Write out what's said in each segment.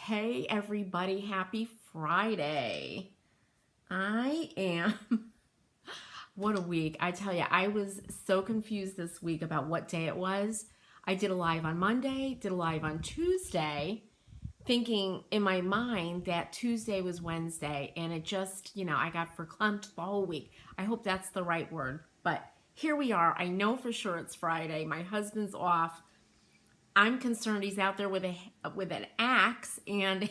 Hey everybody, happy Friday. I am, what a week. I tell you, I was so confused this week about what day it was. I did a live on Monday, did a live on Tuesday, thinking in my mind that Tuesday was Wednesday, and it just, I got verklempt the whole week. I hope that's the right word, but here we are. I know for sure it's Friday. My husband's off. I'm concerned he's out there with an axe and a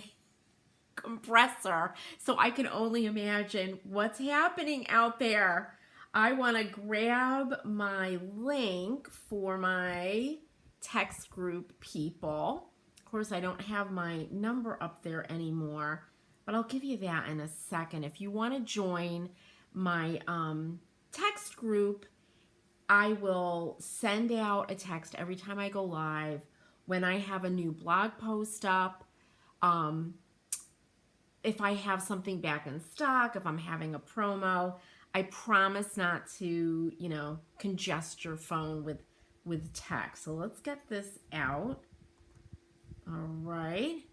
compressor, so I can only imagine what's happening out there. I want to grab my link for my text group people. Of course, I don't have my number up there anymore, but I'll give you that in a second. If you want to join my text group, I will send out a text every time I go live when I have a new blog post up, if I have something back in stock, if I'm having a promo. I promise not to, congest your phone with text. So let's get this out. All right.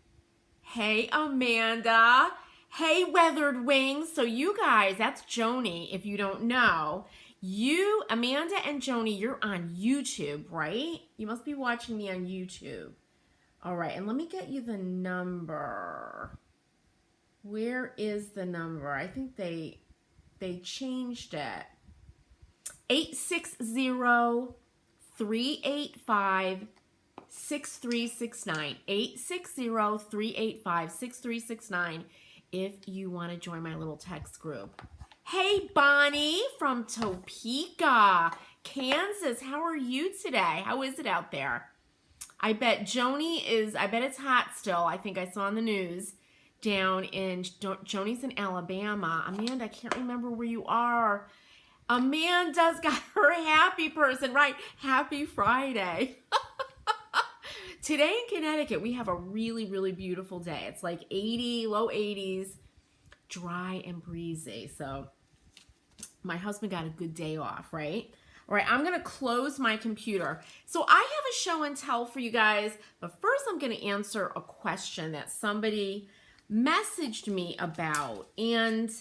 Hey, Amanda. Hey, Weathered Wings. So you guys, that's Joni, if you don't know. You, Amanda and Joni, you're on YouTube, right? You must be watching me on YouTube. All right, and let me get you the number. Where is the number? I think they changed it. 860-385-6369. 860-385-6369 if you want to join my little text group. Hey, Bonnie from Topeka, Kansas. How are you today? How is it out there? I bet it's hot still. I think I saw on the news down in, Joni's in Alabama. Amanda, I can't remember where you are. Amanda's got her happy person, right? Happy Friday. Today in Connecticut, we have a really, really beautiful day. It's like 80, low 80s, dry and breezy. So my husband got a good day off, right? All right, I'm going to close my computer. So I have a show and tell for you guys, but first I'm going to answer a question that somebody messaged me about. And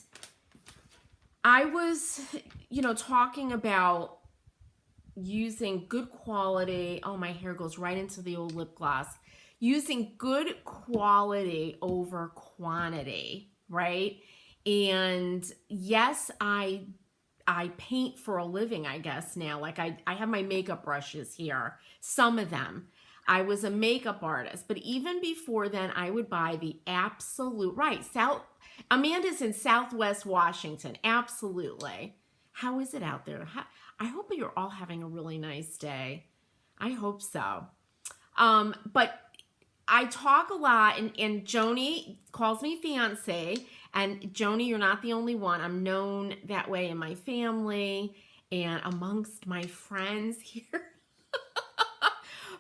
I was, talking about using good quality. Oh, my hair goes right into the old lip gloss. Using good quality over quantity, right? And yes, I paint for a living, I guess now. Like I have my makeup brushes here, some of them. I was a makeup artist, but even before then, I would buy the absolute, right, Amanda's in Southwest Washington, absolutely. How is it out there? I hope you're all having a really nice day. I hope so. But I talk a lot, and Joni calls me fiance, and Joni, you're not the only one. I'm known that way in my family and amongst my friends here.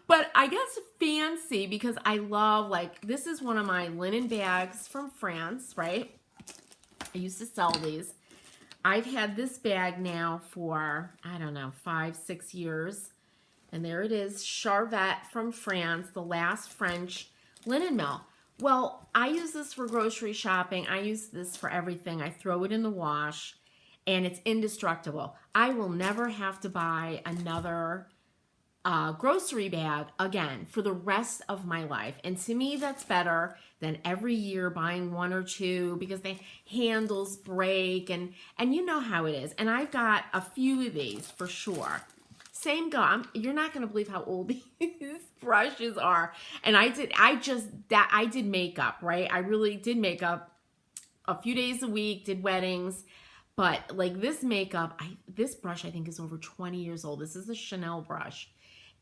But I guess fancy because I love, this is one of my linen bags from France, right? I used to sell these. I've had this bag now for, 5-6 years. And there it is, Charvette from France, the last French linen mill. Well, I use this for grocery shopping. I use this for everything. I throw it in the wash, and it's indestructible. I will never have to buy another grocery bag again for the rest of my life. And to me, that's better than every year buying one or two because the handles break, and you know how it is. And I've got a few of these for sure. Same go. You're not going to believe how old these brushes are. And I did makeup, right? I really did makeup a few days a week, did weddings. But like this makeup, this brush I think is over 20 years old. This is a Chanel brush.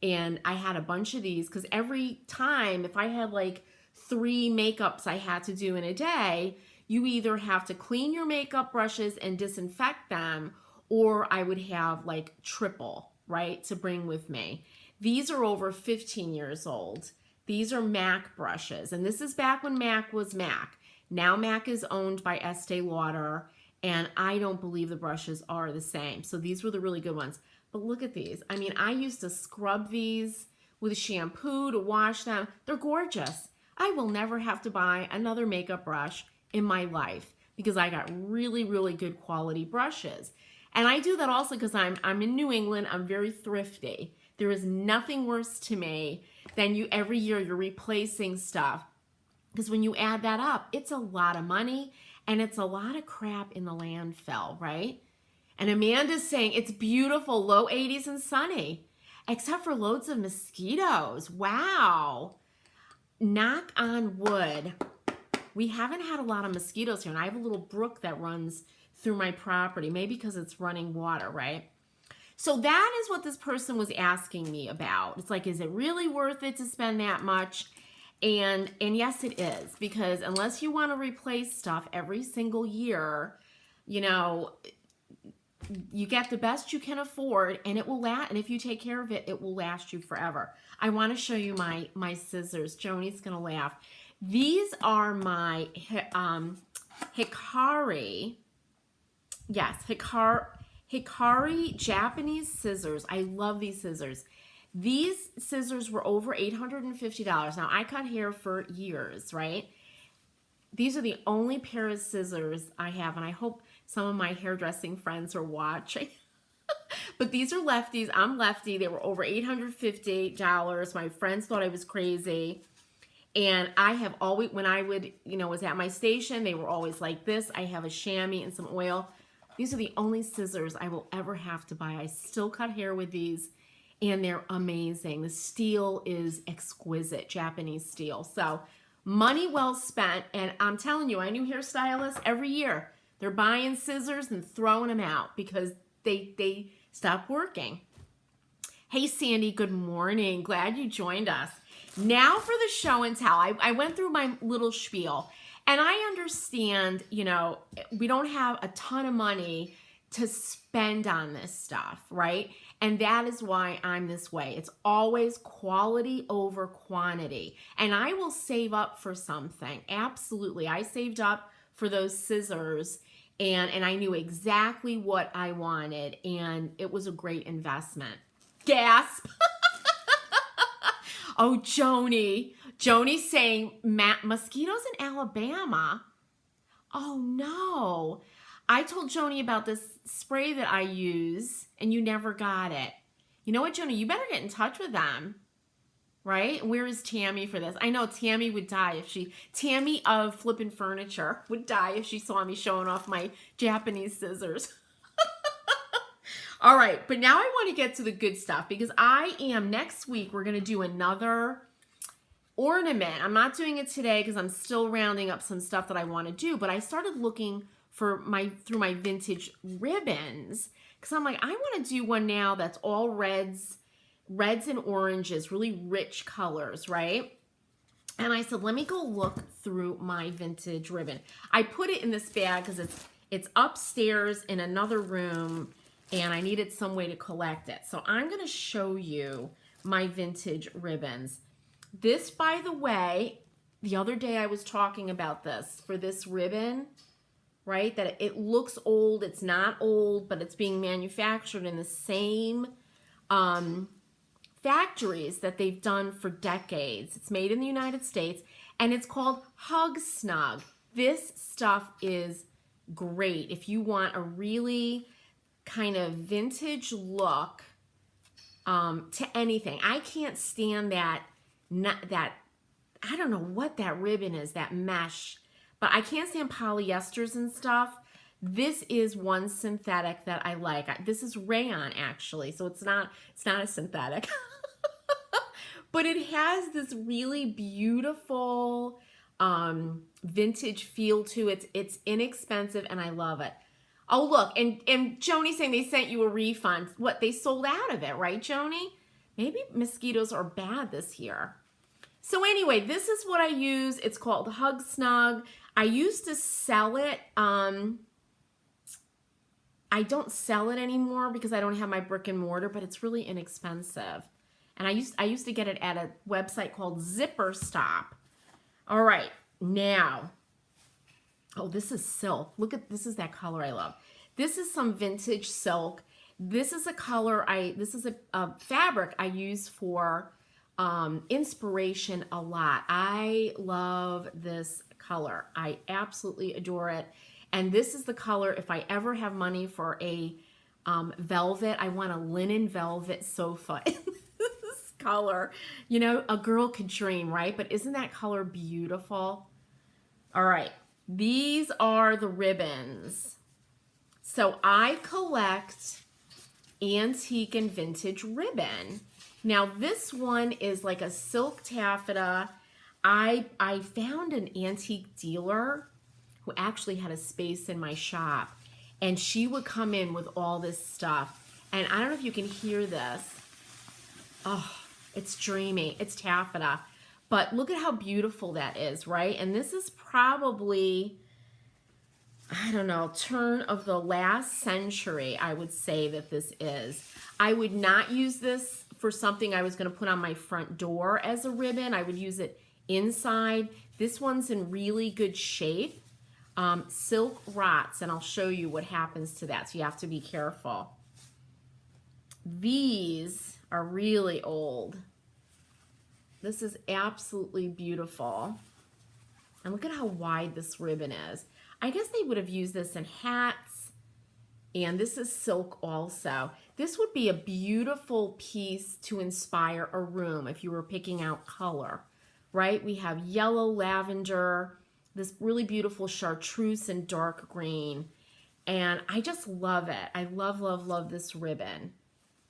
And I had a bunch of these because every time, if I had like 3 makeups I had to do in a day, you either have to clean your makeup brushes and disinfect them, or I would have like triple, right, to bring with me. These are over 15 years old. These are MAC brushes, and this is back when MAC was MAC. Now MAC is owned by Estee Lauder, and I don't believe the brushes are the same. So these were the really good ones. But look at these. I mean, I used to scrub these with shampoo to wash them. They're gorgeous. I will never have to buy another makeup brush in my life because I got really, really good quality brushes. And I do that also because I'm in New England. I'm very thrifty. There is nothing worse to me than every year you're replacing stuff. Because when you add that up, it's a lot of money and it's a lot of crap in the landfill, right? And Amanda's saying it's beautiful, low 80s and sunny, except for loads of mosquitoes. Wow. Knock on wood. We haven't had a lot of mosquitoes here, and I have a little brook that runs through my property, maybe because it's running water, right? So that is what this person was asking me about. It's like, is it really worth it to spend that much? And yes, it is, because unless you want to replace stuff every single year, you know, you get the best you can afford, and it will last. And if you take care of it, it will last you forever. I want to show you my scissors. Joni's gonna laugh. These are my Hikari. Yes, Hikari Japanese scissors. I love these scissors. These scissors were over $850. Now, I cut hair for years, right? These are the only pair of scissors I have, and I hope some of my hairdressing friends are watching. But these are lefties. I'm lefty. They were over $850. My friends thought I was crazy. And I have always, when I would, was at my station, they were always like this. I have a chamois and some oil. These are the only scissors I will ever have to buy. I still cut hair with these, and they're amazing. The steel is exquisite, Japanese steel. So money well spent. And I'm telling you, I knew hairstylists every year. They're buying scissors and throwing them out because they stop working. Hey, Sandy, good morning. Glad you joined us. Now for the show and tell. I went through my little spiel, and I understand, we don't have a ton of money to spend on this stuff, right? And that is why I'm this way. It's always quality over quantity. And I will save up for something. Absolutely. I saved up for those scissors, and I knew exactly what I wanted, and it was a great investment. Gasp. Oh, Joni's saying mosquitoes in Alabama. Oh no. I told Joni about this spray that I use, and you never got it. You know what, Joni? You better get in touch with them. Right? Where is Tammy for this? I know Tammy would die Tammy of Flippin' Furniture would die if she saw me showing off my Japanese scissors. All right, but now I want to get to the good stuff because next week, we're going to do another ornament. I'm not doing it today because I'm still rounding up some stuff that I want to do, but I started looking through my vintage ribbons because I'm like, I want to do one now that's all reds and oranges, really rich colors, right? And I said, let me go look through my vintage ribbon. I put it in this bag because it's upstairs in another room, and I needed some way to collect it. So I'm going to show you my vintage ribbons. This, by the way, the other day I was talking about this for this ribbon, right? That it looks old. It's not old, but it's being manufactured in the same factories that they've done for decades. It's made in the United States, and it's called Hug Snug. This stuff is great if you want a really kind of vintage look to anything. I can't stand that I don't know what that ribbon is, that mesh, but I can't stand polyesters and stuff. This is one synthetic that I like. This is rayon, actually, so it's not a synthetic. But it has this really beautiful vintage feel to it. It's inexpensive, and I love it. Oh, look, and Joni's saying they sent you a refund. What, they sold out of it, right, Joni? Maybe mosquitoes are bad this year. So anyway, this is what I use. It's called Hug Snug. I used to sell it. I don't sell it anymore because I don't have my brick and mortar, but it's really inexpensive. And I used to get it at a website called Zipper Stop. All right, now. Oh, this is silk. Look at this, is that color I love. This is some vintage silk. This is a color this is a fabric I use for inspiration a lot. I love this color. I absolutely adore it. And this is the color, if I ever have money for a velvet, I want a linen velvet sofa in this color. You know, a girl could dream, right? But isn't that color beautiful? All right, these are the ribbons. So I collect antique and vintage ribbon. Now this one is like a silk taffeta. I found an antique dealer who actually had a space in my shop, and she would come in with all this stuff. And I don't know if you can hear this. Oh, it's dreamy. It's taffeta. But look at how beautiful that is, right? And this is probably, I don't know, turn of the last century, I would say that this is. I would not use this for something I was going to put on my front door as a ribbon. I would use it inside. This one's in really good shape. Silk rots, and I'll show you what happens to that, so you have to be careful. These are really old. This is absolutely beautiful. And look at how wide this ribbon is. I guess they would have used this in hats. And this is silk also. This would be a beautiful piece to inspire a room if you were picking out color, right? We have yellow, lavender, this really beautiful chartreuse and dark green. And I just love it. I love, love, love this ribbon,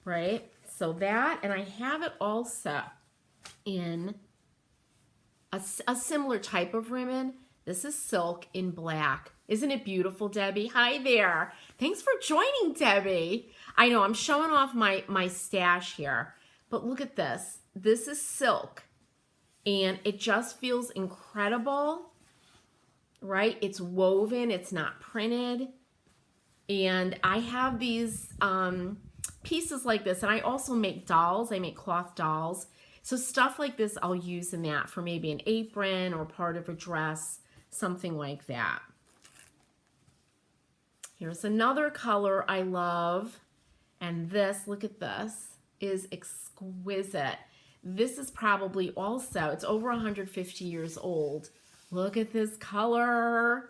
right? So that, and I have it also in a similar type of ribbon. This is silk in black. Isn't it beautiful, Debbie? Hi there. Thanks for joining, Debbie. I know I'm showing off my stash here, but look at this. This is silk, and it just feels incredible, right? It's woven, it's not printed, and I have these pieces like this, and I also make dolls. I make cloth dolls. So stuff like this I'll use in that for maybe an apron or part of a dress, something like that. Here's another color I love. And this, look at this, is exquisite. This is probably also, it's over 150 years old. Look at this color.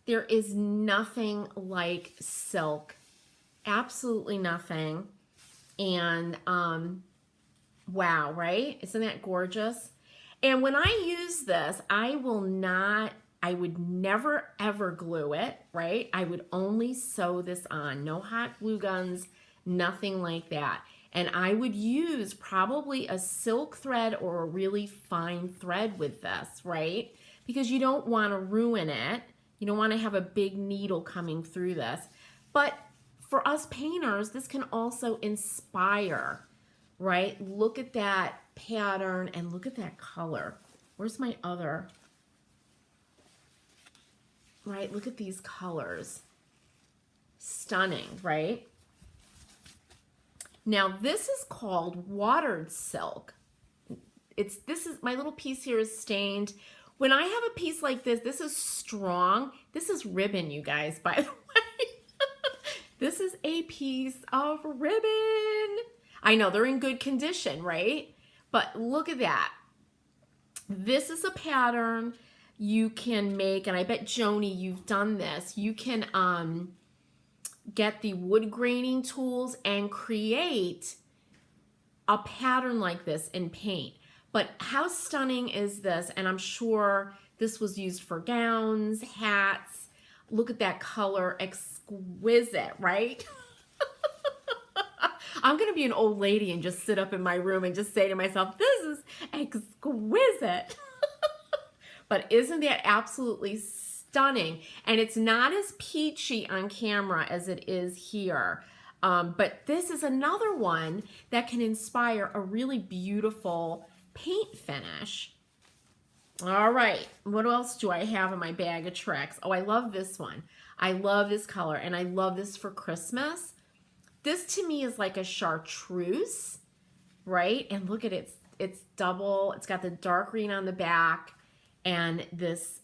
There is nothing like silk. Absolutely nothing. And wow, right? Isn't that gorgeous? And when I use this, I would never ever glue it, right? I would only sew this on. No hot glue guns, nothing like that. And I would use probably a silk thread or a really fine thread with this, right? Because you don't want to ruin it. You don't want to have a big needle coming through this. But for us painters, this can also inspire, right? Look at that pattern and look at that color. Where's my other? Right, look at these colors. Stunning, right? Now this is called watered silk. This is my little piece here is stained. When I have a piece like this is strong. This is ribbon, you guys, by the way. This is a piece of ribbon. I know they're in good condition, right? But look at that. This is a pattern you can make, and I bet Joni, you've done this. You can get the wood graining tools and create a pattern like this in paint. But how stunning is this? And I'm sure this was used for gowns, hats. Look at that color, exquisite, right? I'm going to be an old lady and just sit up in my room and just say to myself, this is exquisite. But isn't that absolutely stunning? And it's not as peachy on camera as it is here. But this is another one that can inspire a really beautiful paint finish. All right, what else do I have in my bag of tricks? Oh, I love this one. I love this color, and I love this for Christmas. This to me is like a chartreuse, right? And look at it, it's double. It's got the dark green on the back and this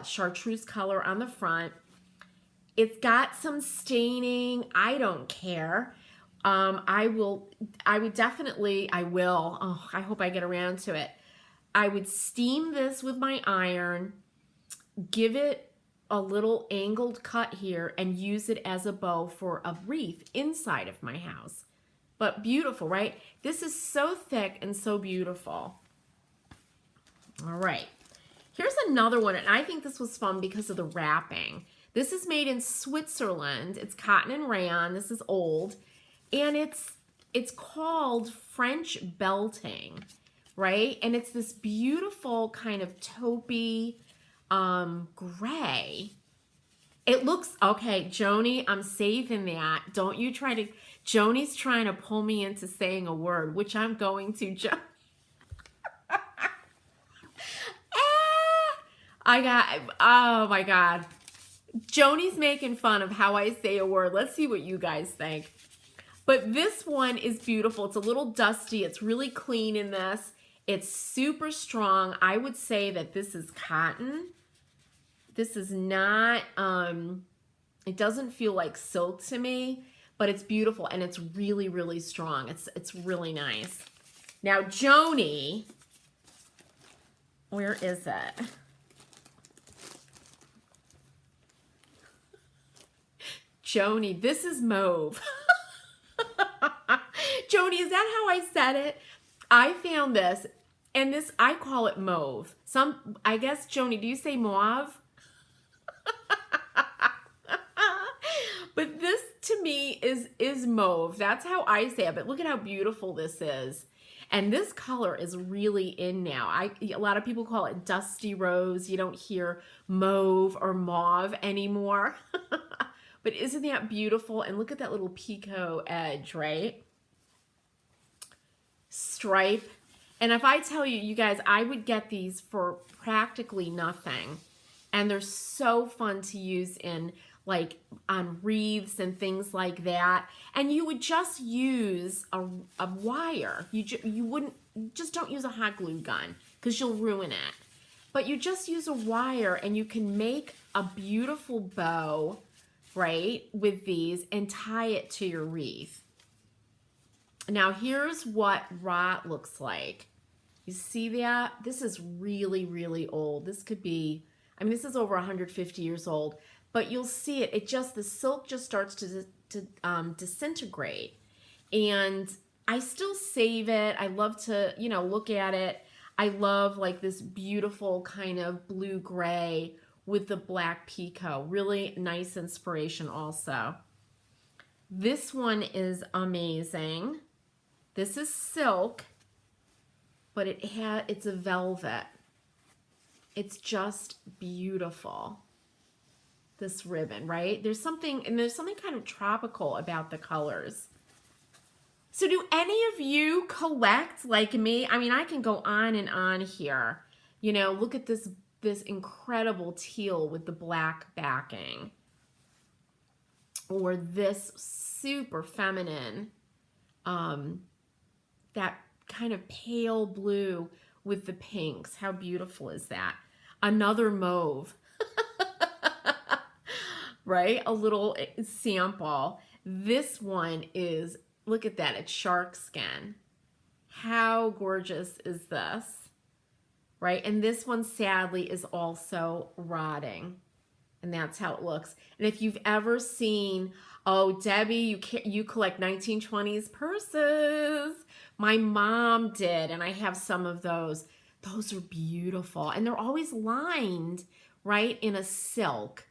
chartreuse color on the front. It's got some staining. I don't care. I will, oh, I hope I get around to it. I would steam this with my iron, give it a little angled cut here, and use it as a bow for a wreath inside of my house. But beautiful, right? This is so thick and so beautiful. All right. Here's another one, and I think this was fun because of the wrapping. This is made in Switzerland. It's cotton and rayon. This is old. And it's called French belting, right? And it's this beautiful kind of taupey gray. It looks, okay, Joni, I'm saving that. Don't you try to, Joni's trying to pull me into saying a word, which I'm going to, oh my God. Joni's making fun of how I say a word. Let's see what you guys think. But this one is beautiful. It's a little dusty. It's really clean in this. It's super strong. I would say that this is cotton. This is not, it doesn't feel like silk to me, but it's beautiful and it's really, really strong. It's really nice. Now, Joni, where is it? Joni, this is mauve. Joni, is that how I said it? I found this, and this, I call it mauve. I guess, Joni, do you say mauve? But this, to me, is mauve. That's how I say it, but look at how beautiful this is. And this color is really in now. A lot of people call it dusty rose. You don't hear mauve or mauve anymore. But isn't that beautiful? And look at that little picot edge, right? Stripe. And if I tell you, you guys, I would get these for practically nothing. And they're so fun to use in like on wreaths and things like that. And you would just use a wire. You wouldn't, just don't use a hot glue gun because you'll ruin it. But you just use a wire and you can make a beautiful bow, right, with these and tie it to your wreath. Now here's what rot looks like. You see that? This is really, really old. This could be, I mean, this is over 150 years old, but you'll see it. The silk just starts to disintegrate. And I still save it. I love to, look at it. I love like this beautiful kind of blue-gray with the black picot. Really nice inspiration also. This one is amazing. This is silk, but it's a velvet. It's just beautiful. This ribbon, right? There's something kind of tropical about the colors. So do any of you collect like me? I mean, I can go on and on here. Look at this incredible teal with the black backing. Or this super feminine, that kind of pale blue with the pinks. How beautiful is that? Another mauve. Right? A little sample. This one is, look at that, it's shark skin. How gorgeous is this? Right? And this one sadly is also rotting. And that's how it looks. And if you've ever seen, oh, Debbie, you collect 1920s purses. My mom did, and I have some of those. Those are beautiful. And they're always lined, right, in a silk.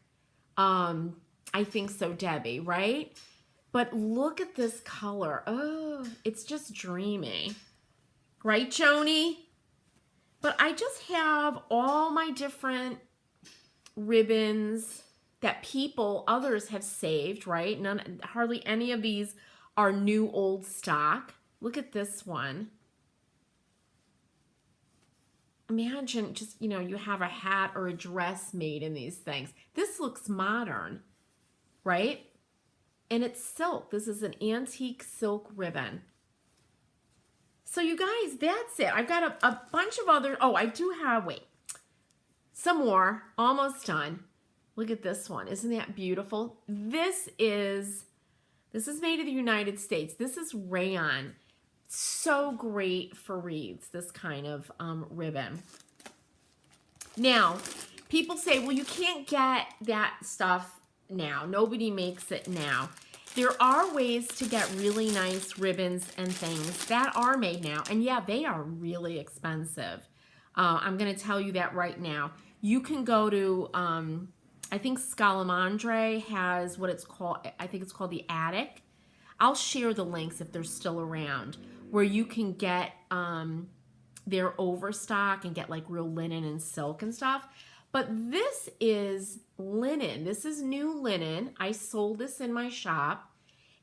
I think so, Debbie, right? But look at this color. Oh, it's just dreamy. Right, Joni? But I just have all my different ribbons that others have saved, right? Hardly any of these are new old stock. Look at this one. Imagine just, you have a hat or a dress made in these things. This looks modern, right? And it's silk. This is an antique silk ribbon. So you guys, that's it. I've got a bunch of other, I do have, some more, almost done. Look at this one. Isn't that beautiful? This is This is made in the United States. This is rayon. So great for wreaths, this kind of ribbon. Now, people say, well, you can't get that stuff now. Nobody makes it now. There are ways to get really nice ribbons and things that are made now. And yeah, they are really expensive. I'm going to tell you that right now. You can go to, I think Scalamandre has what it's called, I think it's called the Attic. I'll share the links if they're still around, where you can get their overstock and get like real linen and silk and stuff. But this is linen. This is new linen. I sold this in my shop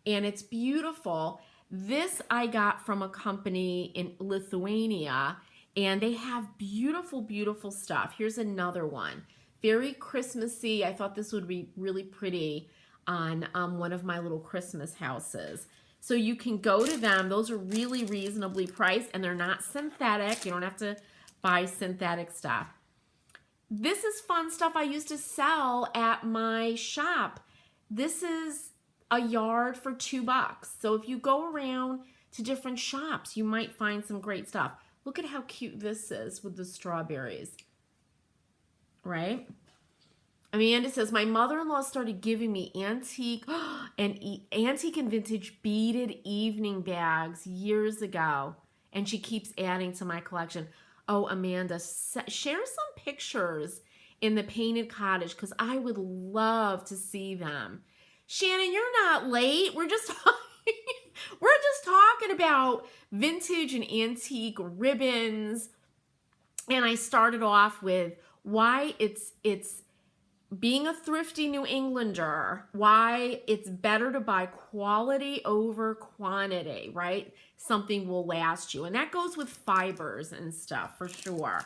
and it's beautiful. This I got from a company in Lithuania and they have beautiful, beautiful stuff. Here's another one. Very Christmassy. I thought this would be really pretty on one of my little Christmas houses. So you can go to them. Those are really reasonably priced and they're not synthetic. You don't have to buy synthetic stuff. This is fun stuff I used to sell at my shop. This is a yard for $2. So if you go around to different shops, you might find some great stuff. Look at how cute this is with the strawberries, right? Amanda says, my mother-in-law started giving me antique and vintage beaded evening bags years ago, and she keeps adding to my collection. Oh, Amanda, share some pictures in the Painted Cottage because I would love to see them. Shannon, you're not late. We're just talking about vintage and antique ribbons, and I started off with why it's being a thrifty New Englander, why it's better to buy quality over quantity, right? Something will last you. And that goes with fibers and stuff for sure.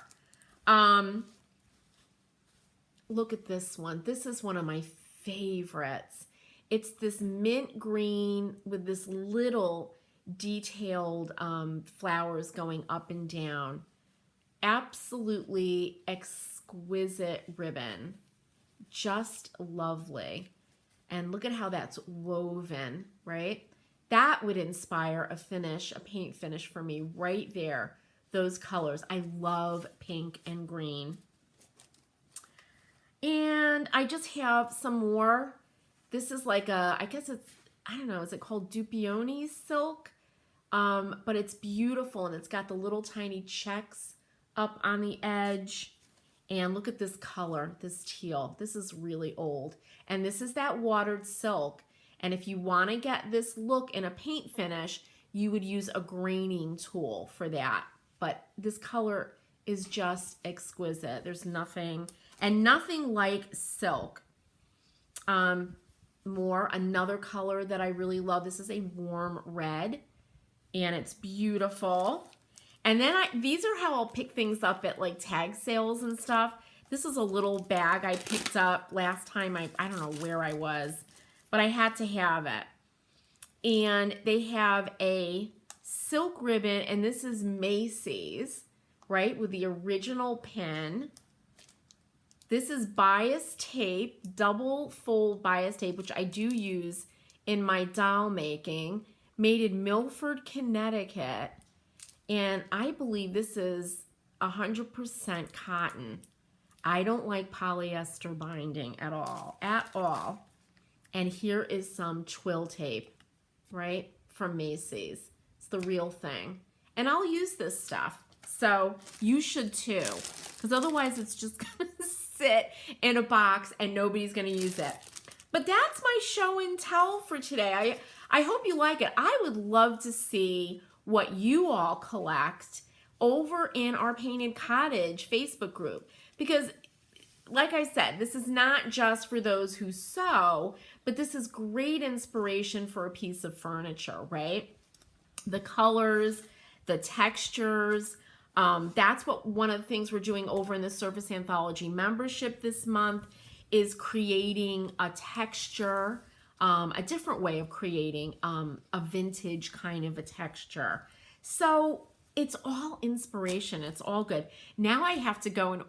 Look at this one. This is one of my favorites. It's this mint green with this little detailed flowers going up and down. Absolutely exquisite ribbon. Just lovely. And look at how that's woven, right? That would inspire a paint finish for me right there. Those colors. I love pink and green. And I just have some more. This is like I guess it's, I don't know, is it called Dupioni silk? But it's beautiful and it's got the little tiny checks up on the edge. And look at this color, this teal. This is really old. And this is that watered silk. And if you want to get this look in a paint finish, you would use a graining tool for that. But this color is just exquisite. There's nothing, and nothing like silk. Another color that I really love. This is a warm red, and it's beautiful. And then these are how I'll pick things up at like tag sales and stuff. This is a little bag I picked up last time. I don't know where I was, but I had to have it. And they have a silk ribbon, and this is Macy's, right, with the original pin. This is bias tape, double fold bias tape, which I do use in my doll making, made in Milford, Connecticut. And I believe this is 100% cotton. I don't like polyester binding at all, And here is some twill tape, right, from Macy's. It's the real thing. And I'll use this stuff. So you should too, because otherwise it's just going to sit in a box and nobody's going to use it. But that's my show and tell for today. I hope you like it. I would love to see what you all collect over in our Painted Cottage Facebook group. Because like I said, this is not just for those who sew, but this is great inspiration for a piece of furniture, right? The colors, the textures. That's what one of the things we're doing over in the Surface Anthology membership this month is creating a texture, a different way of creating a vintage kind of a texture. So it's all inspiration. It's all good. Now I have to go and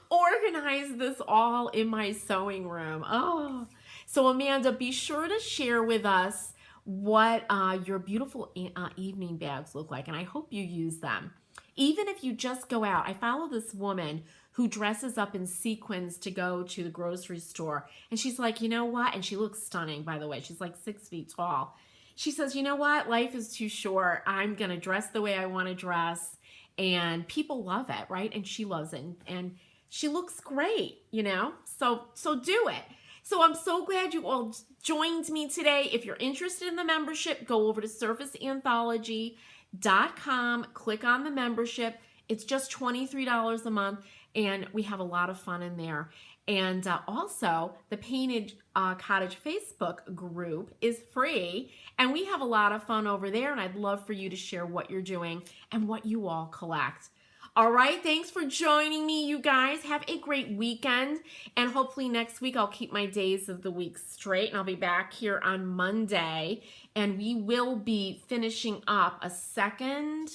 organize this all in my sewing room. Oh, So Amanda, be sure to share with us what your beautiful evening bags look like, and I hope you use them. Even if you just go out, I follow this woman who dresses up in sequins to go to the grocery store, and she's like, you know what? And she looks stunning, by the way. She's like 6 feet tall. She says, you know what? Life is too short. I'm gonna dress the way I want to dress, and people love it, right? And she loves it, and she looks great, you know? So do it. So I'm so glad you all joined me today. If you're interested in the membership, go over to surfaceanthology.com, click on the membership. It's just $23 a month, and we have a lot of fun in there. And also, the Painted Cottage Facebook group is free, and we have a lot of fun over there, and I'd love for you to share what you're doing and what you all collect. All right, thanks for joining me, you guys. Have a great weekend, and hopefully next week I'll keep my days of the week straight, and I'll be back here on Monday, and we will be finishing up a second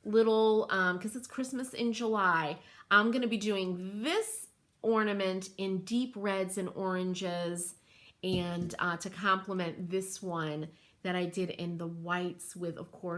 little, because it's Christmas in July, I'm going to be doing this ornament in deep reds and oranges, and to complement this one that I did in the whites with, of course,